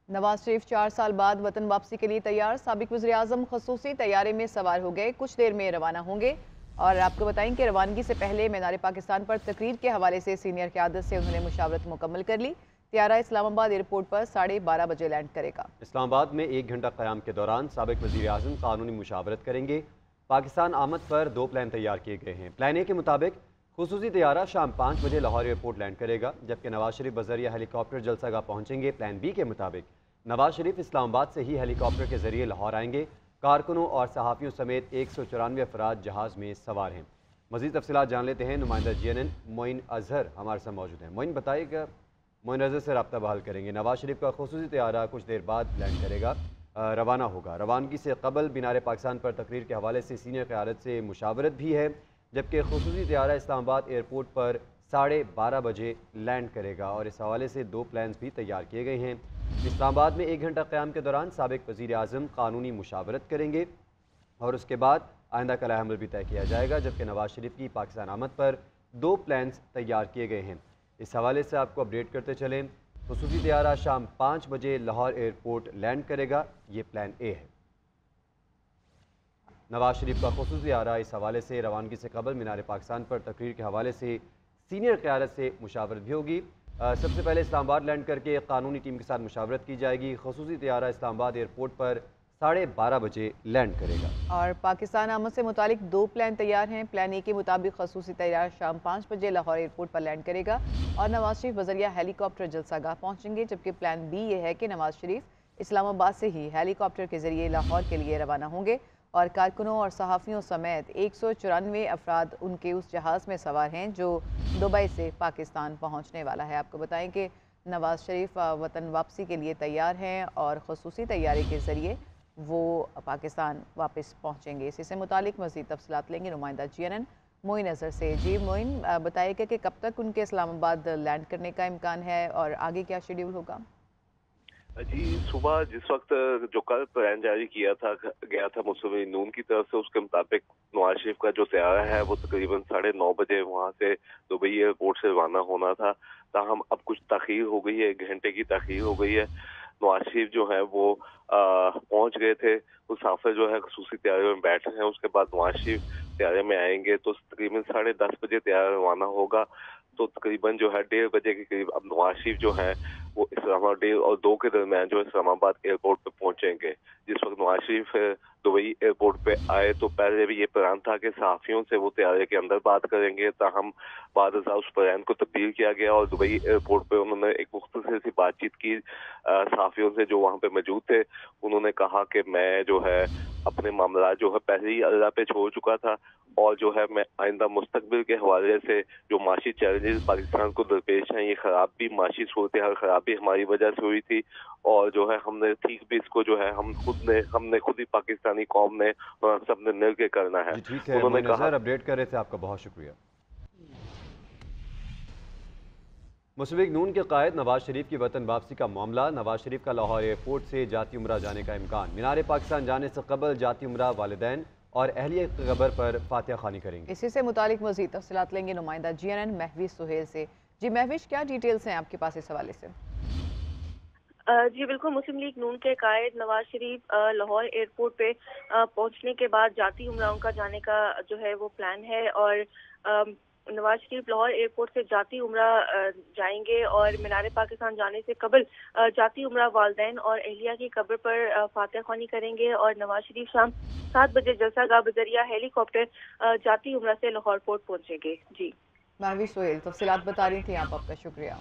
नवाज शरीफ 4 साल बाद वतन वापसी के लिए तैयार। साबिक वज़ीर आज़म खसूसी तैयारे में सवार हो गए, कुछ देर में रवाना होंगे। और आपको बताएं कि रवानगी से पहले मीनार पाकिस्तान पर तकरीर के हवाले से सीनियर क़यादत से उन्होंने मुशावरत मुकम्मल कर ली। त्यारा इस्लामाबाद एयरपोर्ट पर 12:30 बजे लैंड करेगा। इस्लामाबाद में 1 घंटा क़याम के दौरान साबिक वज़ीर आज़म कानूनी मुशावरत करेंगे। पाकिस्तान आमद पर 2 प्लान तैयार किए गए हैं। प्लान ए के मुताबिक खुसूसी तैयारा शाम 5 बजे लाहौर एयरपोर्ट लैंड करेगा, जबकि नवाज शरीफ बजरिया हेलीकॉप्टर जलसागाह पहुंचेंगे। प्लान बी के मुताबिक नवाज शरीफ इस्लामाबाद से ही हेलीकॉप्टर के जरिए लाहौर आएंगे। कारकुनों और सहाफ़ियों समेत 194 अफराद जहाज़ में सवार हैं। मज़ीद तफसीलात जान लेते हैं। नुमाइंदा GNN मोइन अजहर हमारे साथ मौजूद हैं। मोइन बताइएगा, मोइन अजहर से रब्ता बहाल करेंगे। नवाज शरीफ का खुसूसी तैयारा कुछ देर बाद लैंड करेगा, रवाना होगा। रवानगी से कबल मीनार पाकिस्तान पर तकरीर के हवाले से सीनियर क़यादत से मुशावरत भी है, जबकि खुसूसी तैयारा इस्लामाबाद एयरपोर्ट पर 12:30 बजे लैंड करेगा। और इस हवाले से 2 प्लान्स भी तैयार किए गए हैं। इस्लामाबाद में 1 घंटा क़याम के दौरान साबिक वज़ीर आज़म कानूनी मुशावरत करेंगे और उसके बाद आइंदा का अमल भी तय किया जाएगा, जबकि नवाज शरीफ की पाकिस्तान आमद पर 2 प्लान्स तैयार किए गए हैं। इस हवाले से आपको अपडेट करते चलें। खुसूसी तैयारा शाम 5 बजे लाहौर एयरपोर्ट लैंड करेगा, ये प्लान ए है। नवाज शरीफ का खुसूसी तैयारा इस हवाले से रवानगी से कबल मीनार पाकिस्तान पर तकरीर के हवाले से सीनियर क़यादत से मुशावरत भी होगी। सबसे पहले इस्लामाबाद लैंड करके कानूनी टीम के साथ मुशावरत की जाएगी। खुसूसी तैयारा इस्लामाबाद एयरपोर्ट पर 12:30 बजे लैंड करेगा। और पाकिस्तान आमद से मुतालिक 2 प्लान तैयार हैं। प्लान ए के मुताबिक खसूसी तैयार शाम 5 बजे लाहौर एयरपोर्ट पर लैंड करेगा और नवाज शरीफ बजरिया हेलीकॉप्टर जलसागाह पहुंचेंगे, जबकि प्लान बी ये है कि नवाज शरीफ इस्लामाबाद से ही हेलीकॉप्टर के जरिए लाहौर के लिए रवाना होंगे और कारकुनों और सहाफ़ियों समेत 194 अफराद उनके उस जहाज़ में सवार हैं जो दुबई से पाकिस्तान पहुँचने वाला है। आपको बताएँ कि नवाज शरीफ वतन वापसी के लिए तैयार हैं और खसूसी तैयारी के ज़रिए वो पाकिस्तान वापस पहुंचेंगे। इसी से मुतालिक मज़ीद तफसीलात लेंगे नुमाइंदा GNN मोइन अजहर से। जी मोइन, बताइएगा कि कब तक उनके इस्लामाबाद लैंड करने का इम्कान है और आगे क्या शेड्यूल होगा? जी, सुबह जिस वक्त जो कल प्लान जारी गया था मुस्लिम लीग नून की तरफ से, उसके मुताबिक नवाज शरीफ का जो तैयारा है वो तकरीबन 9:30 बजे वहां से दुबई एयरपोर्ट से रवाना होना था। ताहम अब कुछ ताखीर हो गई है, 1 घंटे की ताखीर हो गई है। नवाज शरीफ जो है वो पहुंच गए थे। मुसाफिर जो है खसूसी तैयारे में बैठे हैं। उसके बाद नवाज शरीफ तैयारे में आएंगे तो तकरीबन 10:30 बजे तैयारा रवाना होगा। तो तकरीबन जो है 1:30 बजे के करीब अब नवाज शरीफ जो है वो इस्लामाबाद 1:30 और 2 के दरमियान जो इस्लामाबाद एयरपोर्ट पे पहुंचेंगे। जिस वक्त नवाज शरीफ दुबई एयरपोर्ट पे आए तो पहले भी ये प्लान था कि सहाफियों से वो तैयारे के अंदर बात करेंगे, ताहम बाद उस प्लान को तब्दील किया गया और दुबई एयरपोर्ट पे उन्होंने एक मुख्तसर सी बातचीत की सहाफियों से जो वहाँ पे मौजूद थे। उन्होंने कहा कि मैं जो है अपने मामला जो है पहले ही अल्लाह पे छोड़ चुका था और जो है मैं आइंदा मुस्तकबिल के हवाले से जो माशी चैलेंजेस पाकिस्तान को दरपेश हैं, ये खराबी माशी सूरत हाल खराबी हमारी वजह से हुई थी और जो है हमने ठीक भी इसको जो है हमने खुद ही पाकिस्तानी कौम ने और सबने मिल के करना है। ठीक है, उन्होंने कहा अपडेट कर रहे थे, आपका बहुत शुक्रिया। मुस्लिम लीग नून के कायद नवाज शरीफ की वतन वापसी का मामला। नवाज शरीफ का लाहौर एयरपोर्ट से जाती उम्रा जाने का इम्कान। मीनार पाकिस्तान जाने से कबल जाती उम्रा वालिदैन और अहलिया कब्र पर फातिहा खानी करेंगे। इसी से मुतालिक मज़ीद तफसीलात लेंगे नुमाइंदा GNN महविश सुहेल से। जी महविश, क्या डिटेल्स हैं आपके पास इस हवाले से? जी बिल्कुल, मुस्लिम लीग नून के कायद नवाज शरीफ लाहौर एयरपोर्ट पे पहुंचने के बाद जाती उम्रा उनका जाने का जो है वो प्लान है और नवाज शरीफ लाहौर एयरपोर्ट से जाती उम्रा जाएंगे और मीनार पाकिस्तान जाने से कबल जाती उम्रा वालदैन और अहलिया की कब्र पर फातिहा ख्वानी करेंगे और नवाज शरीफ शाम 7 बजे जलसागाह बजरिया हेलीकॉप्टर जाती उम्रा से लाहौर पोर्ट पहुंचेंगे। जी महविश सुहेल तफसीलात बता रही थी आप, आपका शुक्रिया।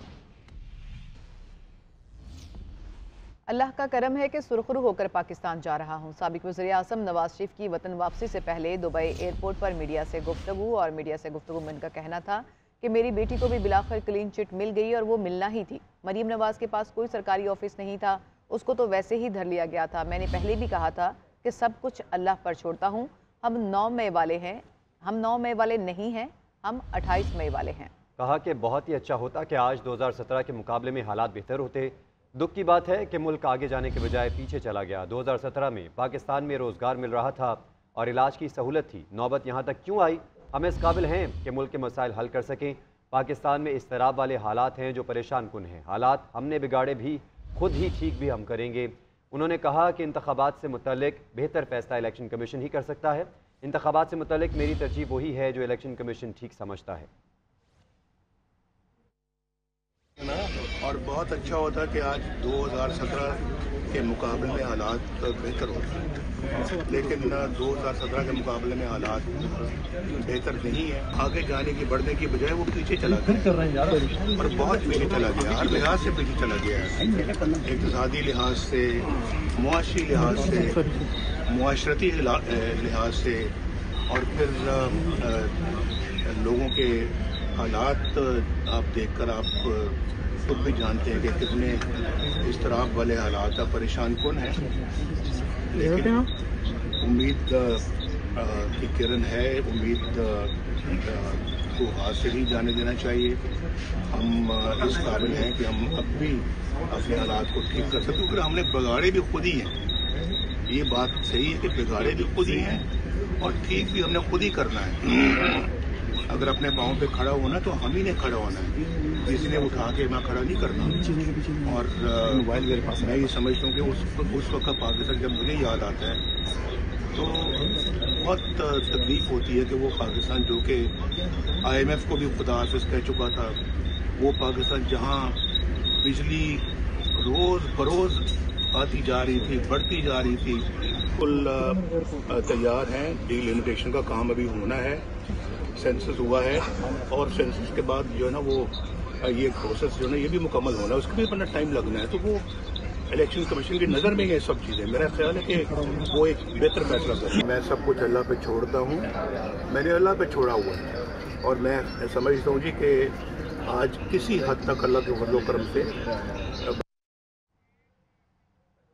अल्लाह का करम है कि सुरखरू होकर पाकिस्तान जा रहा हूँ। साबिक वज़ीर आज़म नवाज शरीफ की वतन वापसी से पहले दुबई एयरपोर्ट पर मीडिया से गुफ्तगू में उनका कहना था कि मेरी बेटी को भी बिलाखिर क्लीन चिट मिल गई और वो मिलना ही थी। मरीम नवाज के पास कोई सरकारी ऑफिस नहीं था, उसको तो वैसे ही धर लिया गया था। मैंने पहले भी कहा था कि सब कुछ अल्लाह पर छोड़ता हूँ। हम 9 मई वाले हैं, हम 9 मई वाले नहीं हैं, हम 28 मई वाले हैं। कहा कि बहुत ही अच्छा होता कि आज 2017 के मुकाबले में हालात बेहतर होते। दुख की बात है कि मुल्क आगे जाने के बजाय पीछे चला गया। 2017 में पाकिस्तान में रोज़गार मिल रहा था और इलाज की सहूलत थी। नौबत यहाँ तक क्यों आई? हम इस काबिल हैं कि मुल्क के मसाइल हल कर सकें। पाकिस्तान में इस्तराब वाले हालात हैं जो परेशान कुन हैं। हालात हमने बिगाड़े भी खुद ही ठीक भी हम करेंगे। उन्होंने कहा कि इंतखाबात से मुतल्लिक बेहतर फैसला इलेक्शन कमीशन ही कर सकता है। इंतखाबात से मुतल्लिक मेरी तरजीह वही है जो इलेक्शन कमीशन ठीक समझता है। और बहुत अच्छा होता कि आज 2017 के मुकाबले में हालात बेहतर हो रहे हैं, लेकिन 2017 के मुकाबले में हालात बेहतर नहीं है। आगे जाने की बढ़ने की बजाय वो पीछे चला गया और बहुत पीछे चला गया, हर लिहाज से पीछे चला गया है। इक़्तिसादी लिहाज से, मुआशी लिहाज से, मुआशरती लिहाज से, और फिर लोगों के हालात आप देखकर आप खुद भी जानते हैं कि कितने इस्तराब वाले हालात है, परेशान कौन है। लेकिन उम्मीद की किरण है, उम्मीद को हाथ से नहीं जाने देना चाहिए। हम इस काबिल हैं कि हम अब भी अपने हालात को ठीक कर सकते, क्योंकि हमने बिगाड़े भी खुद ही हैं। ये बात सही है कि बिगाड़े भी खुद ही हैं और ठीक भी हमने खुद ही करना है। अगर अपने पाँव पे खड़ा होना तो हम ही ने खड़ा होना है, किसी ने उठा के मैं खड़ा नहीं करना। और मैं ये समझता हूँ कि उस वक्त पाकिस्तान जब मुझे याद आता है तो बहुत तकलीफ होती है कि वो पाकिस्तान जो कि IMF को भी खुदा हाफिज कह चुका था, वो पाकिस्तान जहाँ बिजली रोज़ बरोज़ आती जा रही थी, बढ़ती जा रही थी, बिल्कुल तैयार हैं। डिलिमिटेशन का काम अभी होना है, सेंसस हुआ है और सेंसस के बाद जो है ना वो ये प्रोसेस जो है ना ये भी मुकम्मल होना है, उसके भी अपना टाइम लगना है। तो वो इलेक्शन कमीशन की नज़र में ये सब चीज़ें, मेरा ख्याल है कि वो एक बेहतर फैसला करें। मैं सब कुछ अल्लाह पे छोड़ता हूँ, मैंने अल्लाह पे छोड़ा हुआ है और मैं समझता हूँ जी कि आज किसी हद तक अल्लाह के फज़ल व करम से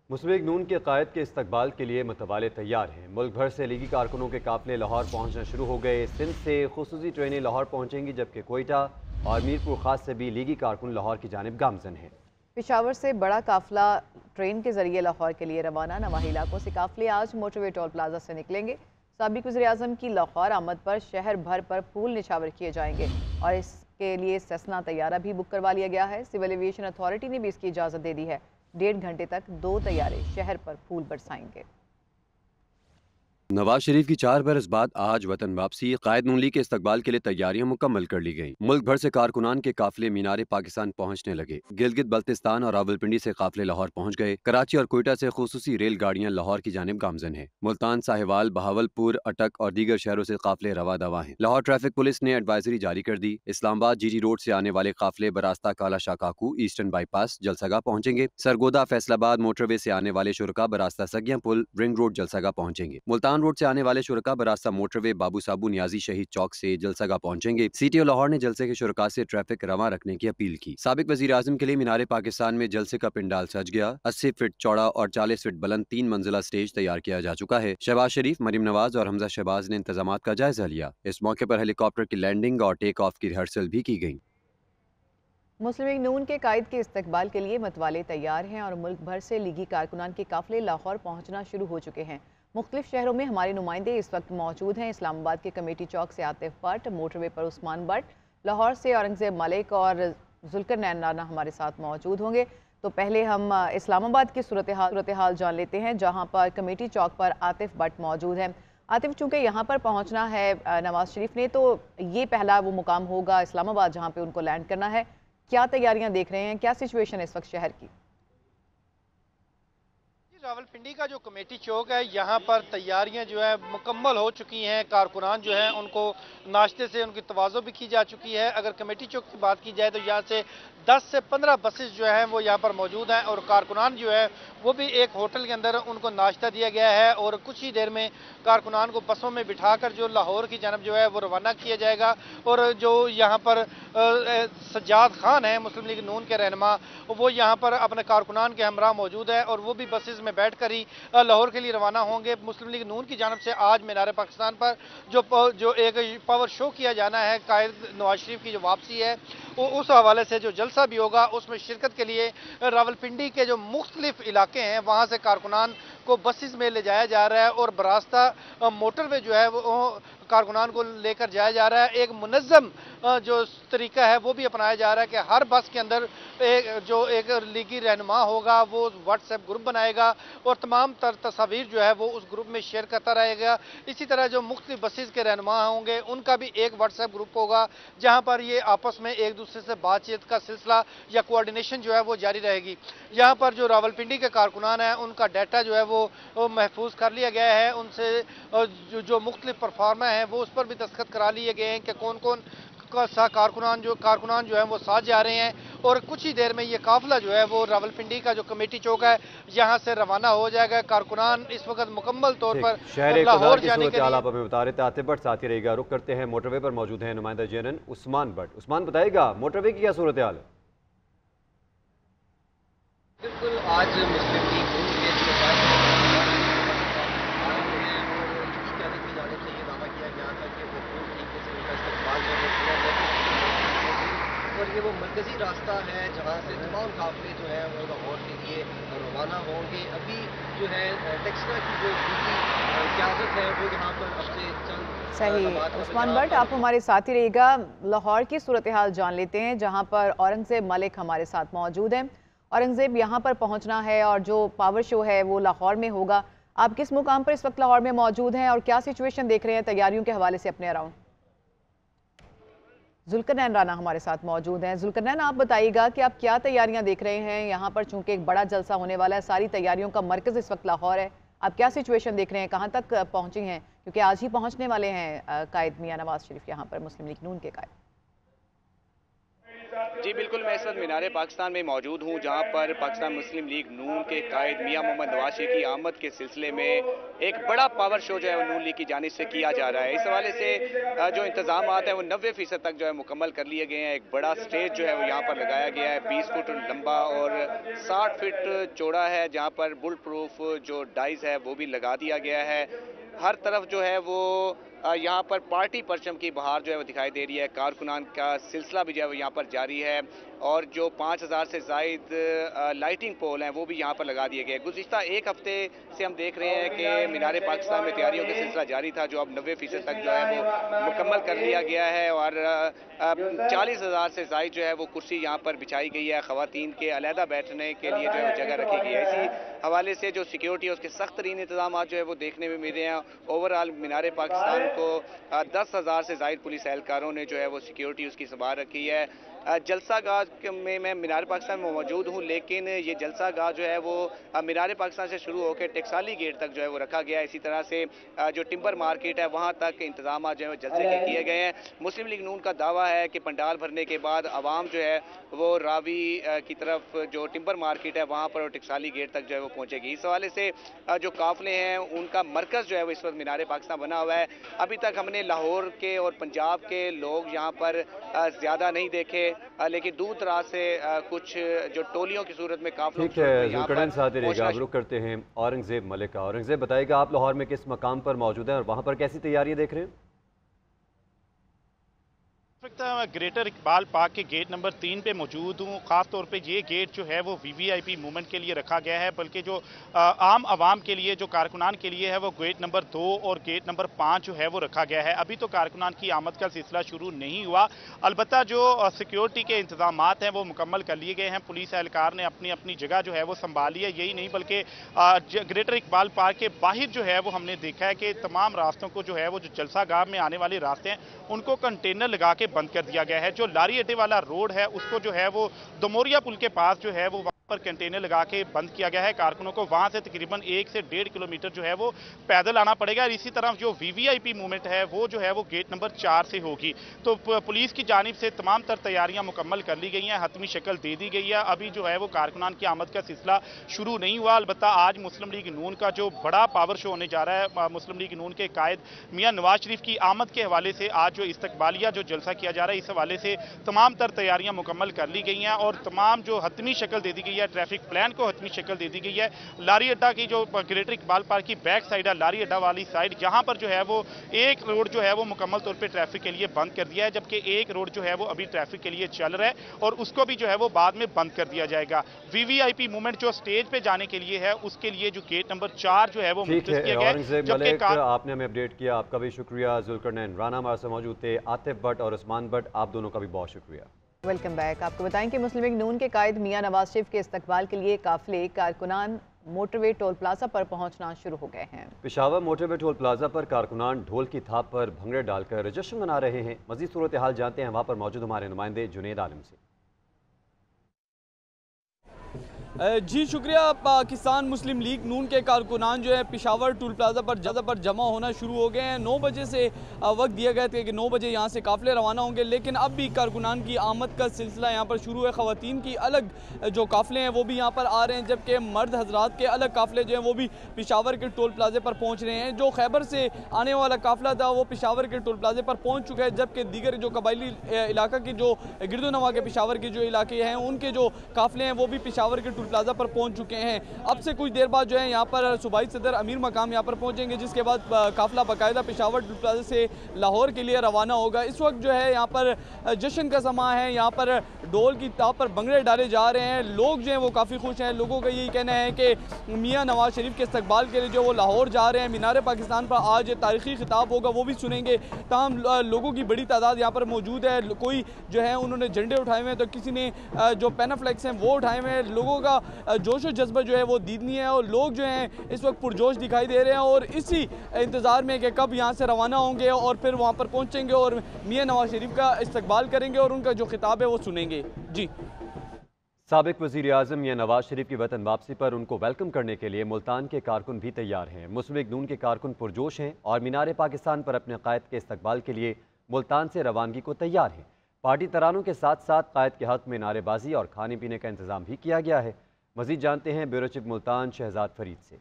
मुस्लिम लीग नून के कायद के इस्तकबाल के लिए मतवाले तैयार हैं। मुल्क भर से लीगी कारकुनों के काफिले लाहौर पहुंचना शुरू हो गए। सिंध से खुसूसी ट्रेनें लाहौर पहुंचेंगी, जबकि कोयटा और मीरपुर खास से भी लीगी कारकुन लाहौर की जानिब गामजन हैं। पेशावर से बड़ा काफिला ट्रेन के जरिए लाहौर के लिए रवाना। नवाही इलाकों से काफिले आज मोटरवे टोल प्लाजा से निकलेंगे। साबिक वज़ीर-ए-आज़म की लाहौर आमद पर शहर भर पर फूल निछावर किए जाएंगे और इसके लिए सेस्ना तैयारा भी बुक करवा लिया गया है। सिविल एविएशन अथॉरिटी ने भी इसकी इजाज़त दे दी है। 1.5 घंटे तक 2 तैयारे शहर पर फूल बरसाएंगे। नवाज शरीफ की 4 बरस बाद आज वतन वापसी। कायद नून लीग के इस्तकबाल के लिए तैयारियां मुकम्मल कर ली गईं। मुल्क भर से कारकुनान के काफिले मीनारे पाकिस्तान पहुंचने लगे। गिलगित बल्तिस्तान और रावलपिंडी से काफिले लाहौर पहुंच गए। कराची और कोयटा से खुसूसी रेलगाड़ियां लाहौर की जानिब गामजन हैं। मुल्तान, साहिवाल, बहावलपुर, अटक और दीगर शहरों से काफिले रवा दवा हैं। लाहौर ट्रैफिक पुलिस ने एडवाइजरी जारी कर दी। इस्लामाबाद जीटी रोड से आने वाले काफिले बरास्ता काला शाह काकू ईस्टर्न बाईपास जलसगा पहुंचेंगे। सरगोदा फैसलाबाद मोटरवे से आने वाले शुरका बरास्ता सगिया पुल रिंग रोड जलसगा पहुंचेंगे। मुल्तान रोड से आने वाले शुरका बरास्ता मोटरवे बाबू साबू नियाजी शहीद चौक से जलसगा पहुंचेंगे। सीटीओ लाहौर ने जलसे के शुरका से ट्रैफिक रवा रखने की अपील की। साबिक वजीर आजम के लिए मीनारे पाकिस्तान में जलसे का पिंडाल सज गया। 80 फीट चौड़ा और 40 फीट बुलंद 3 मंजिला स्टेज तैयार किया जा चुका है। शहबाज शरीफ, मरीम नवाज और हमजा शहबाज ने इंतजामात का जायजा लिया। इस मौके पर हेलीकॉप्टर की लैंडिंग और टेक ऑफ की रिहर्सल भी की गई। मुस्लिम लीग नून के कायद के इस्तकबाल के लिए मतवाले तैयार हैं और मुल्क भर से लीगी कारकुनान के काफिले लाहौर पहुंचना शुरू हो चुके हैं। मुख्तलिफ शहरों में हमारे नुमाइंदे इस वक्त मौजूद हैं। इस्लामाबाद के कमेटी चौक से आतिफ भट्ट, मोटरवे पर उस्मान भट्ट, लाहौर से औरंगजेब मलिक और जुल्करनैन राना हमारे साथ मौजूद होंगे। तो पहले हम इस्लामाबाद की सूरत हाल जान लेते हैं, जहाँ पर कमेटी चौक पर आतिफ भट्ट मौजूद हैं। आतिफ, चूँकि यहाँ पर पहुँचना है नवाज शरीफ ने, तो ये पहला वो मुकाम होगा इस्लामाबाद जहाँ पे उनको लैंड करना है। क्या तैयारियां देख रहे हैं, क्या सिचुएशन है इस वक्त शहर की? रावलपिंडी का जो कमेटी चौक है, यहाँ पर तैयारियां जो है मुकम्मल हो चुकी हैं। कारकुनान जो है उनको नाश्ते से उनकी तवाज़ो भी की जा चुकी है। अगर कमेटी चौक की बात की जाए तो यहाँ से 10 से 15 बसेस जो हैं वो यहाँ पर मौजूद हैं और कारकुनान जो है वो भी एक होटल के अंदर उनको नाश्ता दिया गया है और कुछ ही देर में कारकुनान को बसों में बिठाकर जो लाहौर की जानब जो है वो रवाना किया जाएगा। और जो यहाँ पर सज्जाद खान है मुस्लिम लीग नून के रहनुमा, वो यहाँ पर अपने कारकुनान के हमरा मौजूद है और वो भी बसेस में बैठ कर ही लाहौर के लिए रवाना होंगे। मुस्लिम लीग नून की जानब से आज मीनार पाकिस्तान पर जो एक पावर शो किया जाना है, कायद नवाज शरीफ की जो वापसी है, वो उस हवाले से जो जलसा भी होगा उसमें शिरकत के लिए रावलपिंडी के जो मुख्तलिफ इलाके हैं वहाँ से कारकुनान को बसेस में ले जाया जा रहा है और बरास्ता मोटरवे जो है वो कारकुनान को लेकर जाया जा रहा है। एक मुनज़्ज़म जो तरीका है वो भी अपनाया जा रहा है कि हर बस के अंदर एक लीगी रहनुमा होगा, वो व्हाट्सएप ग्रुप बनाएगा और तमाम तस्वीर जो है वो उस ग्रुप में शेयर करता रहेगा। इसी तरह जो मुख्तलिफ बसेस के रहनुमा होंगे उनका भी एक व्हाट्सएप ग्रुप होगा जहाँ पर ये आपस में एक दूसरे से बातचीत का सिलसिला या कोऑर्डिनेशन जो है वो जारी रहेगी। यहाँ पर जो रावलपिंडी के कारकुनान हैं उनका डाटा जो है वो महफूज कर लिया गया है। उनसे जो मुख्तलिफ परफार्मा हैं वो उस पर भी दस्तखत करा लिए गए हैं कि कौन कौन कारकुनान जो है वो साथ जा रहे हैं। और कुछ ही देर में ये काफिला जो है वो रावलपिंडी का जो कमेटी चौक है यहाँ से रवाना हो जाएगा। कारकुनान इस वक्त मुकम्मल तौर पर लाहौर जाने के लिए। आप हमें बता रहे थे आतिफ भट्ट साथ ही रहेगा। रुक करते हैं मोटरवे पर मौजूद है नुमाइंदा जेएनएन उस्मान भट्ट। उस्मान बताएगा मोटरवे की क्या सूरत हाल है? बिल्कुल, आज मुस्लिम लीग और ये वो मरकजी रास्ता है जहाँ से तमाम काफिले जो है वो लाहौर के लिए रवाना होंगे। अभी जो है टेक्सला की जो क़यादत है वो यहाँ पर अब से चंद सही। उस्मान भट्ट आप हमारे साथ ही रहिएगा। लाहौर की सूरत हाल जान लेते हैं जहाँ पर औरंगजेब मलिक हमारे साथ मौजूद हैं। औरंगजेब यहाँ पर पहुँचना है और जो पावर शो है वो लाहौर में होगा। आप किस मुकाम पर इस वक्त लाहौर में मौजूद हैं और क्या सिचुएशन देख रहे हैं तैयारियों के हवाले से अपने अराउंड? जुल्करनैन राना हमारे साथ मौजूद हैं। जुल्करनैन, आप बताइएगा कि आप क्या तैयारियां देख रहे हैं यहाँ पर, चूंकि एक बड़ा जलसा होने वाला है, सारी तैयारियों का मरकज इस वक्त लाहौर है। आप क्या सिचुएशन देख रहे हैं, कहाँ तक पहुंची हैं? क्योंकि आज ही पहुंचने वाले हैं कायद मियां नवाज शरीफ यहाँ पर, मुस्लिम लीग नून के कायद। जी बिल्कुल, मैं इस वक्त मीनार पाकिस्तान में मौजूद हूँ जहाँ पर पाकिस्तान मुस्लिम लीग नून के कायद मियां मोहम्मद नवाज शरीफ की आमद के सिलसिले में एक बड़ा पावर शो जो है नून लीग की जानिब से किया जा रहा है। इस हवाले से जो इंतजाम है वो 90% तक जो है मुकम्मल कर लिए गए हैं। एक बड़ा स्टेज जो है वो यहाँ पर लगाया गया है, 20 फुट लंबा और 60 फीट चौड़ा है, जहाँ पर बुलेट प्रूफ जो डाइज है वो भी लगा दिया गया है। हर तरफ जो है वो यहाँ पर पार्टी परचम की बहार जो है वो दिखाई दे रही है। कारकुनान का सिलसिला भी जो है वो यहाँ पर जारी है और जो 5000 से ज़ायद लाइटिंग पोल हैं वो भी यहाँ पर लगा दिए गए। गुज़िश्ता एक हफ्ते से हम देख रहे हैं कि मीनार पाकिस्तान में तैयारियों का सिलसिला जारी था, जो अब 90% तक जो है वो मुकम्मल कर लिया गया है और 40,000 से ज़ायद जो है वो कुर्सी यहाँ पर बिछाई गई है। ख़वातीन के अलहदा बैठने के लिए जो है वो जगह रखी गई है। इसी हवाले से जो सिक्योरिटी है उसके सख्त तरीन इंतजाम जो है वो देखने में मिल रहे हैं। ओवरऑल मीनार पाकिस्तान को 10,000 से ज़ायद पुलिस एहलकारों ने जो है वो सिक्योरिटी उसकी संभाल रखी है। जलसा गाह में मैं मीनार पाकिस्तान में मौजूद हूँ, लेकिन ये जलसा गाह जो है वो मीनार पाकिस्तान से शुरू होकर टेक्साली गेट तक जो है वो रखा गया है। इसी तरह से जो टिम्बर मार्केट है वहाँ तक इंतजाम जो है जलसे के किए गए हैं। मुस्लिम लीग नून का दावा है कि पंडाल भरने के बाद आवाम जो है वो रावी की तरफ जो टिम्बर मार्केट है वहाँ पर और टेक्साली गेट तक जो है वो पहुँचेगी। इस हवाले से जो काफिले हैं उनका मरकज़ जो है वो इस वक्त मीनार पाकिस्तान बना हुआ है। अभी तक हमने लाहौर के और पंजाब के लोग यहाँ पर ज़्यादा नहीं देखे, लेकिन दूर दराज से कुछ जो टोलियों की सूरत में काफिलों ठीक है। जुल्करनैन साथ रहेगा, अब रुक करते हैं औरंगजेब मलिक का। औरंगजेब बताइएगा आप लाहौर में किस मकाम पर मौजूद हैं और वहाँ पर कैसी तैयारियां देख रहे हैं? ग्रेटर इकबाल पार्क के गेट नंबर 3 पे मौजूद हूँ। ख़ास तौर पे ये गेट जो है वो वीवीआईपी मूवमेंट के लिए रखा गया है, बल्कि जो आम आवाम के लिए, जो कारकुनान के लिए है वो गेट नंबर 2 और गेट नंबर 5 जो है वो रखा गया है। अभी तो कारकुनान की आमद का सिलसिला शुरू नहीं हुआ, अलबत्ता जो सिक्योरिटी के इंतजाम हैं वो मुकम्मल कर लिए गए हैं। पुलिस एहलकार ने अपनी अपनी जगह जो है वो संभाली है। यही नहीं बल्कि ग्रेटर इकबाल पार्क के बाहर जो है वो हमने देखा है कि तमाम रास्तों को जो है वो जो जलसा गाह में आने वाले रास्ते हैं उनको कंटेनर लगा के बंद कर दिया गया है। जो लारी अड्डे वाला रोड है उसको जो है वो दमोरिया पुल के पास जो है वो पर कंटेनर लगा के बंद किया गया है। कारकुनों को वहां से तकरीबन 1 से 1.5 किलोमीटर जो है वो पैदल आना पड़ेगा। और इसी तरह जो वीवीआईपी मूवमेंट है वो जो है वो गेट नंबर 4 से होगी। तो पुलिस की जानिब से तमाम तर तैयारियां मुकम्मल कर ली गई हैं, हतमी शक्ल दे दी गई है। अभी जो है वो कारकुनान की आमद का सिलसिला शुरू नहीं हुआ। अलबत्ता आज मुस्लिम लीग नून का जो बड़ा पावर शो होने जा रहा है, मुस्लिम लीग नून के कायद मियां नवाज शरीफ की आमद के हवाले से आज जो इस्तकबालिया जो जलसा किया जा रहा है, इस हवाले से तमाम तर तैयारियां मुकम्मल कर ली गई हैं और तमाम जो हतमी शक्ल दे दी गई है दिया, ट्रैफिक प्लान को हतमी शक्ल दे दी गई है। लारी अड्डा की जो ग्रेटर इकबाल पार्क की बैक साइड है, लारी अड्डा वाली साइड, यहाँ पर जो है वो एक रोड जो है वो मुकम्मल तौर पर ट्रैफिक के लिए बंद कर दिया है, जबकि एक रोड जो है वो अभी ट्रैफिक के लिए चल रहा है और उसको भी जो है वो बाद में बंद कर दिया जाएगा। वीवीआईपी मूवमेंट जो स्टेज पे जाने के लिए है उसके लिए जो गेट नंबर 4 जो है वो मुख्तस किया गया है। जबकि आपने हमें अपडेट किया, आपका भी शुक्रिया। जुल्करनैन राना हमारे साथ मौजूद थे, आतिफ भट्ट और उस्मान भट्ट, आप दोनों का भी बहुत शुक्रिया। Welcome back. आपको बताएं कि मुस्लिम लीग नून के कायद मियां नवाज शरीफ के इस्तकबाल के लिए काफिले कारकुनान मोटरवे टोल प्लाजा पर पहुंचना शुरू हो गए हैं। पेशावर मोटरवे टोल प्लाजा पर कारकुनान ढोल की थाप पर भंगड़े डालकर जश्न मना रहे हैं। मजीद सूरत हाल जानते हैं वहाँ पर मौजूद हमारे नुमाइंदे जुनेद आलम से। जी शुक्रिया। पाकिस्तान मुस्लिम लीग नून के कारकुनान जो है पेशावर टोल प्लाजा पर जमा होना शुरू हो गए हैं। 9 बजे से वक्त दिया गया था कि 9 बजे यहाँ से काफ़िले रवाना होंगे, लेकिन अब भी कारकुनान की आमद का सिलसिला यहाँ पर शुरू है। ख़वातीन की अलग जो काफ़िले हैं वो भी यहाँ पर आ रहे हैं, जबकि मर्द हजरात के अलग काफ़िले जो हैं वो भी पेशावर के टोल प्लाजे पर पहुँच रहे हैं। जो खैबर से आने वाला काफ़िला था वो पेशावर के टोल प्लाजे पर पहुँच चुका है, जबकि दीगर जो कबायली इलाका की जो गिरदोनवा के पेशावर के जो इलाके हैं उनके जो काफ़िले हैं वो भी पेशावर के टोल प्लाजा पर पहुंच चुके हैं। अब से कुछ देर बाद जो है यहाँ पर सूबाई सदर अमीर मकाम यहाँ पर पहुंचेंगे, जिसके बाद काफिला बाकायदा पेशावर टोल प्लाजा से लाहौर के लिए रवाना होगा। इस वक्त जो है यहाँ पर जश्न का समा है, यहाँ पर ढोल की ताप पर भंगड़े डाले जा रहे हैं। लोग जो हैं वो काफ़ी खुश हैं। लोगों का यही कहना है कि मियाँ नवाज शरीफ के इस्तकबाल के लिए जो वो लाहौर जा रहे हैं। मीनार पाकिस्तान पर आज तारीखी खिताब होगा, वो भी सुनेंगे। तमाम लोगों की बड़ी तादाद यहाँ पर मौजूद है। कोई जो है उन्होंने झंडे उठाए हुए हैं, तो किसी ने जो पेनाफ्लेक्स हैं वो उठाए हुए हैं। लोगों का जोश और जज्बा जो है वो दीदनी है और लोग जो हैं इस वक्त पुरजोश दिखाई दे रहे हैं और इसी इंतज़ार में कि कब यहाँ से रवाना होंगे और फिर वहाँ पर पहुँचेंगे और मियाँ नवाज शरीफ का इस्तकबाल करेंगे और उनका जो खिताब है वो सुनेंगे। जी। साबिक वज़ीर आज़म मियां नवाज शरीफ की वतन वापसी पर उनको वेलकम करने के लिए मुल्तान के कारकुन भी तैयार हैं। मुस्लिम लीग नून के कारकुन पुरजोश हैं और मीनार पाकिस्तान पर अपने कायद के इस्तकबाल के लिए मुल्तान से रवानगी को तैयार हैं। पार्टी तरानों के साथ साथ कायद के हक़ में नारेबाजी और खाने पीने का इंतज़ाम भी किया गया है। मज़ीद जानते हैं ब्यूरो चीफ मुल्तान शहजाद फरीद से।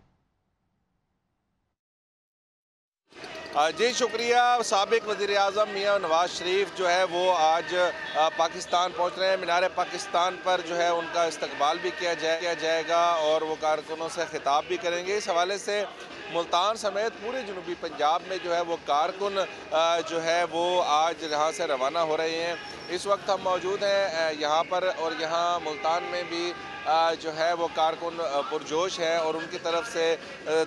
जी शुक्रिया। साबिक वज़ीर आज़म मियां नवाज शरीफ जो है वो आज पाकिस्तान पहुंच रहे हैं। मीनार पाकिस्तान पर जो है उनका इस्तकबाल भी किया जाएगा और वो कारकुनों से खिताब भी करेंगे। इस हवाले से मुल्तान समेत पूरे जनूबी पंजाब में जो है वो कारकुन जो है वो आज यहाँ से रवाना हो रहे हैं। इस वक्त हम मौजूद हैं यहाँ पर और यहाँ मुल्तान में भी जो है वो कारकुन पुरजोश है और उनकी तरफ से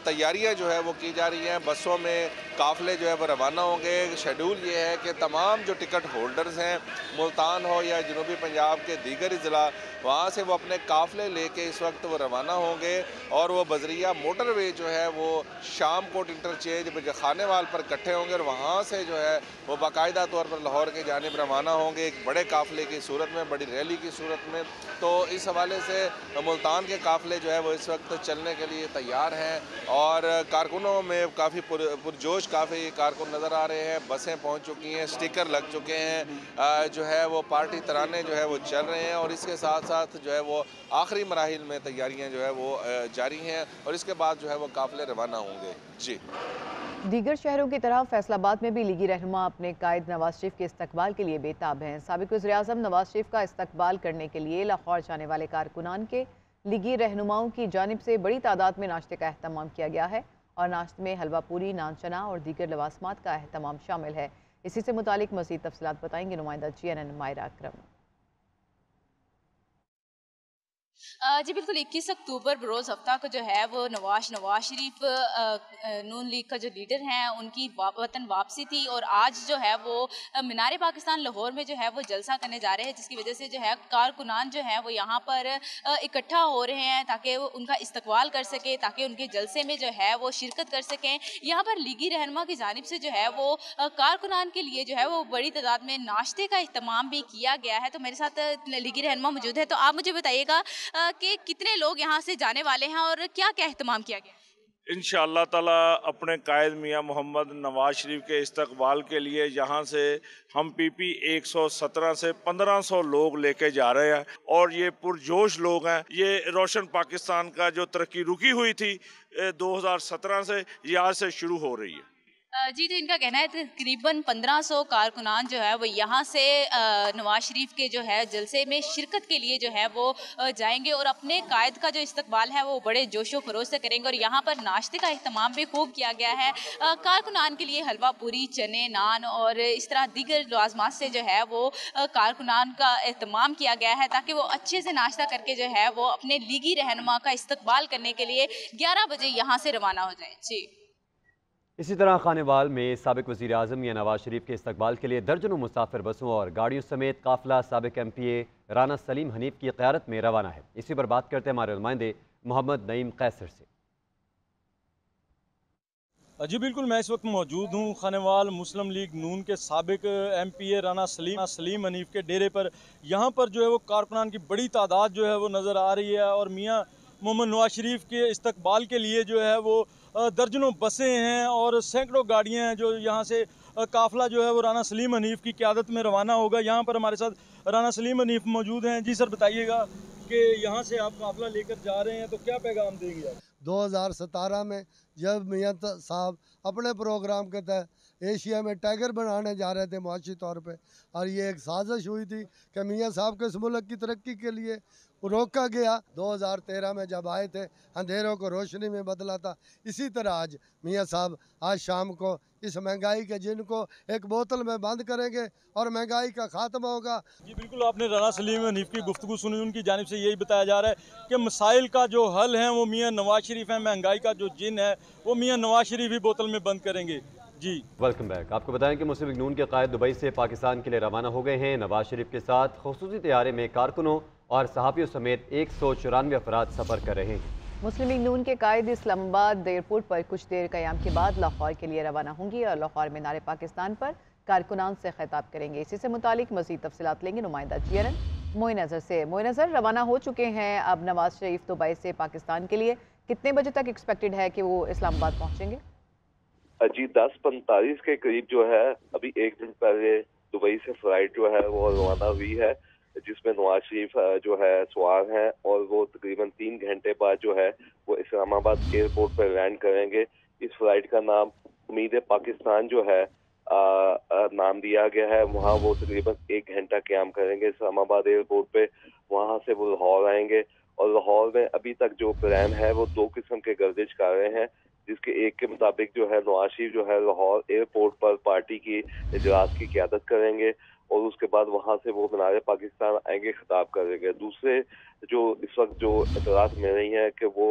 तैयारियां जो है वो की जा रही हैं। बसों में काफ़िले जो है वो रवाना होंगे। शेड्यूल ये है कि तमाम जो टिकट होल्डर्स हैं मुल्तान हो या जनूबी पंजाब के दीगर ज़िला, वहाँ से वो अपने काफ़िले लेके इस वक्त वो रवाना होंगे और वो बजरिया मोटरवे जो है वो शाम कोट इंटरचेंज खानेवाल पर इकट्ठे होंगे और वहाँ से जो है वो बाकायदा तौर पर लाहौर की जानिब रवाना होंगे एक बड़े काफ़िले की सूरत में, बड़ी रैली की सूरत में। तो इस हवाले से मुल्तान के काफ़िले जो है वो इस वक्त चलने के लिए तैयार हैं और कारकुनों में काफ़ी पुरजोश काफ़ी कारकुन नज़र आ रहे हैं। बसें पहुंच चुकी हैं, स्टिकर लग चुके हैं, जो है वो पार्टी तराने जो है वो चल रहे हैं और इसके साथ साथ जो है वो आखिरी मराहिल में तैयारियां जो है वो जारी हैं और इसके बाद जो है वो काफ़िले रवाना होंगे। जी। दीगर शहरों की तरह फैसलाबाद में भी लीगी रहनुमा अपने कायद नवाज शरीफ के इस्तकबाल के लिए बेताब हैं। साबिक वज़ीर आज़म नवाज शरीफ का इस्तकबाल करने के लिए लाहौर जाने वाले कारकुनान के लीगी रहनुमाओं की जानिब से बड़ी तादाद में नाश्ते का अहतमाम किया गया है और नाश्ते में हलवा पूरी, नान चना और दीगर लवासमात का अहतमाम शामिल है। इसी से मुतालिक मज़ीद तफसीलात बताएंगे नुमाइंदा GNN मायरा अकरम। जी बिल्कुल 21 अक्टूबर बरोज़ हफ्ता को जो है वो नवाज शरीफ नून लीग का जो लीडर हैं उनकी वतन वापसी थी और आज जो है वो मीनार पाकिस्तान लाहौर में जो है वो जलसा करने जा रहे हैं, जिसकी वजह से जो है कारकुनान जो है वो यहाँ पर इकट्ठा हो रहे हैं ताकि वो उनका इस्तकबाल कर सके, ताकि उनके जलसे में जो है वो शिरकत कर सकें। यहाँ पर लीगी रहनुमा की जानिब से जो है वो कारकुनान के लिए जो है वो बड़ी तादाद में नाश्ते का इहतमाम भी किया गया है। तो मेरे साथ लीगी रहनुमा मौजूद है, तो आप मुझे बताइएगा कि कितने लोग यहाँ से जाने वाले हैं और क्या क्या एहतमाम किया गया? इंशाअल्लाह ताला अपने कायद मियाँ मोहम्मद नवाज शरीफ के इस्तकबाल के लिए यहाँ से हम PP 117 से 1500 लोग लेके जा रहे हैं और ये पुरजोश लोग हैं। ये रोशन पाकिस्तान का जो तरक्की रुकी हुई थी 2017 से ये आज से शुरू हो रही है। जी, तो इनका कहना है तकरीबन 1500 कारकुनान जो है वो यहाँ से नवाज शरीफ के जो है जलसे में शिरकत के लिए जो है वो जाएंगे और अपने कायद का जो इस्तकबाल है वो बड़े जोशो खरोश से करेंगे। और यहाँ पर नाश्ते का अहतमाम भी खूब किया गया है। कारकुनान के लिए हलवा पूरी, चने, नान और इस तरह दीगर लाजमात से जो है वो कारकुनान का अहतमाम किया गया है ताकि वो अच्छे से नाश्ता करके जो है वो अपने लीगी रहनुमा का इस्तकबाल करने के लिए 11 बजे यहाँ से रवाना हो जाएं। जी। इसी तरह खानेवाल में साबिक वज़ीर आज़म मियां नवाज शरीफ के इस्तकबाल के लिए दर्जनों मुसाफिर बसों और गाड़ियों समेत काफिला साबिक MPA राना सलीम हनीफ की क़यादत में रवाना है। इसी पर बात करते हैं हमारे नुमाइंदे मोहम्मद नईम कैसर से। जी बिल्कुल, मैं इस वक्त मौजूद हूँ खानेवाल मुस्लिम लीग नून के साबिक MPA राना सलीम हनीफ के डेरे पर। यहाँ पर जो है वो कारकुनान की बड़ी तादाद जो है वो नज़र आ रही है और मियाँ मोहम्मद नवाज शरीफ के इस्तकबाल के लिए जो है वो दर्जनों बसें हैं और सैकड़ों गाड़ियाँ हैं जो यहाँ से काफ़िला जो है वो राना सलीम हनीफ की क़यादत में रवाना होगा। यहाँ पर हमारे साथ राना सलीम हनीफ मौजूद हैं। जी सर, बताइएगा कि यहाँ से आप काफ़िला लेकर जा रहे हैं तो क्या पैगाम देंगे आप? 2017 में जब मियाँ साहब अपने प्रोग्राम के तहत एशिया में टाइगर बनाने जा रहे थे मुआशी तौर पे, और ये एक साजिश हुई थी कि मियाँ साहब के इस मुल्क की तरक्की के लिए रोका गया। 2013 में जब आए थे अंधेरों को रोशनी में बदला था। इसी तरह आज मियाँ साहब आज शाम को इस महंगाई के जिनको एक बोतल में बंद करेंगे और महंगाई का खात्मा होगा। जी बिल्कुल, आपने राना सलीम हनीफ की गुफ्तगू सुनी। उनकी जानिब से यही बताया जा रहा है कि मसाइल का जो हल है वो मियाँ नवाज शरीफ है, महंगाई का जो जिन है वो मियाँ नवाज शरीफ ही बोतल में बंद करेंगे। जी वेलकम बैक। आपको बताएं कि मुस्लिम लीग नून के कायद दुबई से पाकिस्तान के लिए रवाना हो गए हैं। नवाज शरीफ के साथ खुसूसी तैयारे में कारकुनों और सहाफ़ियों समेत 194 अफराद सफ़र कर रहे हैं। मुस्लिम लीग नून के कायद इस्लामाबाद एयरपोर्ट पर कुछ देर क़याम के बाद लाहौर के लिए रवाना होंगी और लाहौर में नारे पाकिस्तान पर कारकुनान से खिताब करेंगे। इसी से मुतालिक मज़ीद तफसीलात लेंगे नुमाइंदा GRN मोइन अज़हर से। मोइन अज़हर, रवाना हो चुके हैं अब नवाज शरीफ दुबई से पाकिस्तान के लिए, कितने बजे तक एक्सपेक्टेड है कि वो इस्लामाबाद पहुँचेंगे? जी 10:45 के करीब जो है, अभी एक दिन पहले दुबई से फ्लाइट जो है वो रवाना हुई है जिसमें नवाज शरीफ जो है सवार हैं और वो तकरीबन 3 घंटे बाद जो है वो इस्लामाबाद एयरपोर्ट पर लैंड करेंगे। इस फ्लाइट का नाम उम्मीद पाकिस्तान जो है नाम दिया गया है। वहाँ वो तकरीबन 1 घंटा क़याम करेंगे इस्लामाबाद एयरपोर्ट पे। वहाँ से वो लाहौर आएंगे और लाहौर में अभी तक जो प्लान है वो 2 किस्म के गर्दिश कर रहे हैं, जिसके एक के मुताबिक जो है नवाज शरीफ जो है लाहौर एयरपोर्ट पर पार्टी की इजलास की क़यादत करेंगे और उसके बाद वहाँ से वो मीनार पाकिस्तान आएंगे, खिताब करेंगे। दूसरे जो इस वक्त जो इतलात मिल रही हैं कि वो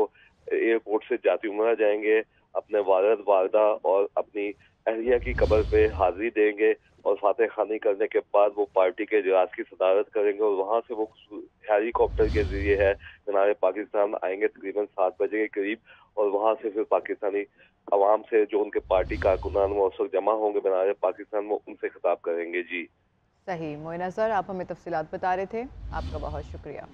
एयरपोर्ट से जाती उमरा जाएंगे, अपने वालिद वालदा और अपनी अहलिया की कब्र पे हाजिरी देंगे और फातह खानी करने के बाद वो पार्टी के इजलास की सदारत करेंगे और वहाँ से वो हेलीकॉप्टर के जरिए है मीनार पाकिस्तान आएंगे तकरीबन 7 बजे के करीब और वहाँ से फिर पाकिस्तानी अवाम से जो उनके पार्टी कारकुनान वो उस वक्त जमा होंगे मीनार पाकिस्तान में, उनसे खिताब करेंगे। जी सही मोइन अज़हर, आप हमें तफसीलात बता रहे थे, आपका बहुत शुक्रिया।